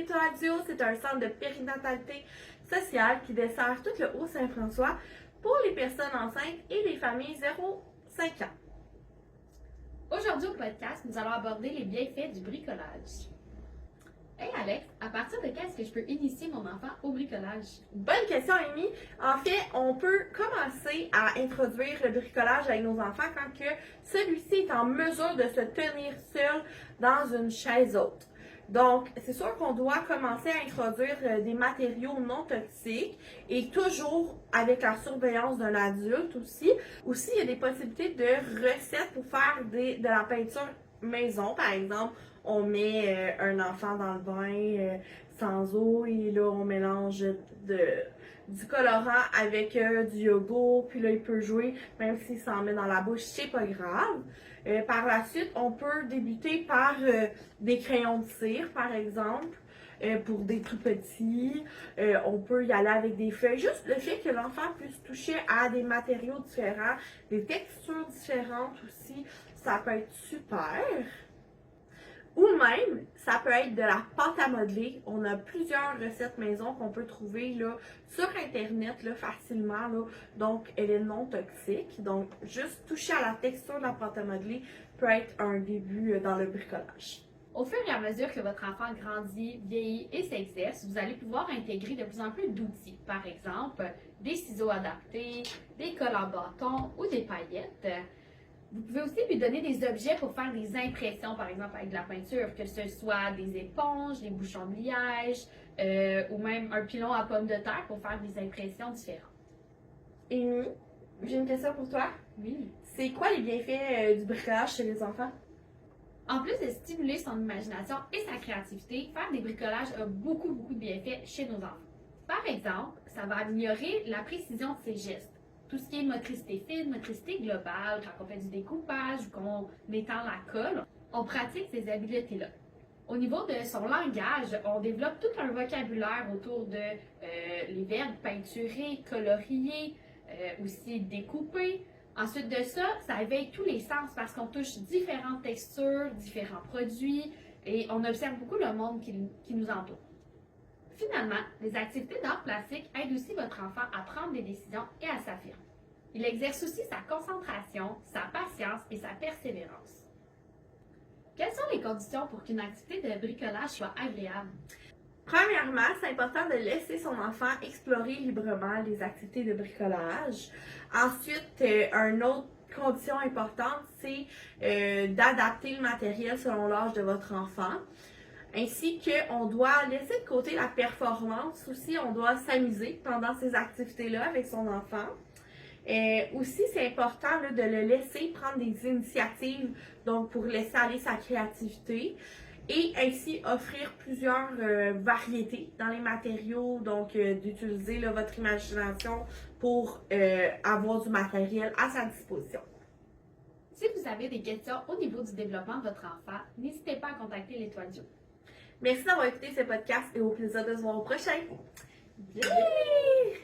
Étoile Duo, c'est un centre de périnatalité sociale qui dessert tout le Haut-Saint-François pour les personnes enceintes et les familles 0-5 ans. Aujourd'hui au podcast, nous allons aborder les bienfaits du bricolage. Hey Alex, à partir de quand est-ce que je peux initier mon enfant au bricolage? Bonne question, Amy. En fait, on peut commencer à introduire le bricolage avec nos enfants quand que celui-ci est en mesure de se tenir seul dans une chaise haute. Donc, c'est sûr qu'on doit commencer à introduire des matériaux non toxiques et toujours avec la surveillance d'un adulte aussi. Aussi, il y a des possibilités de recettes pour faire de la peinture maison, par exemple. On met un enfant dans le bain sans eau et là, on mélange du colorant avec du yogourt, puis là, il peut jouer, même s'il s'en met dans la bouche, c'est pas grave. Par la suite, on peut débuter par des crayons de cire, par exemple, pour des tout petits. On peut y aller avec des feuilles. Juste le fait que l'enfant puisse toucher à des matériaux différents, des textures différentes aussi, ça peut être super. Ou même, ça peut être de la pâte à modeler. On a plusieurs recettes maison qu'on peut trouver là, sur Internet là, facilement. Là. Donc, elle est non toxique. Donc, juste toucher à la texture de la pâte à modeler peut être un début dans le bricolage. Au fur et à mesure que votre enfant grandit, vieillit et s'exerce, vous allez pouvoir intégrer de plus en plus d'outils. Par exemple, des ciseaux adaptés, des colles en bâton ou des paillettes. Vous pouvez aussi lui donner des objets pour faire des impressions, par exemple avec de la peinture, que ce soit des éponges, des bouchons de liège ou même un pilon à pommes de terre pour faire des impressions différentes. Amy, j'ai une question pour toi. Oui. C'est quoi les bienfaits du bricolage chez les enfants? En plus de stimuler son imagination et sa créativité, faire des bricolages a beaucoup de bienfaits chez nos enfants. Par exemple, ça va améliorer la précision de ses gestes. Tout ce qui est motricité fine, motricité globale, quand on fait du découpage ou qu'on étend la colle, on pratique ces habiletés-là. Au niveau de son langage, on développe tout un vocabulaire autour de les verbes peinturer, colorier, aussi découper. Ensuite de ça, ça éveille tous les sens parce qu'on touche différentes textures, différents produits et on observe beaucoup le monde qui nous entoure. Finalement, les activités d'art plastique aident aussi votre enfant à prendre des décisions et à s'affirmer. Il exerce aussi sa concentration, sa patience et sa persévérance. Quelles sont les conditions pour qu'une activité de bricolage soit agréable? Premièrement, c'est important de laisser son enfant explorer librement les activités de bricolage. Ensuite, une autre condition importante, c'est d'adapter le matériel selon l'âge de votre enfant. Ainsi qu'on doit laisser de côté la performance aussi, on doit s'amuser pendant ces activités-là avec son enfant. Aussi, c'est important là, de le laisser prendre des initiatives donc pour laisser aller sa créativité et ainsi offrir plusieurs variétés dans les matériaux, donc d'utiliser là, votre imagination pour avoir du matériel à sa disposition. Si vous avez des questions au niveau du développement de votre enfant, n'hésitez pas à contacter l'Étoile Duo. Merci d'avoir écouté ce podcast et au plaisir de se voir au prochain. Yay!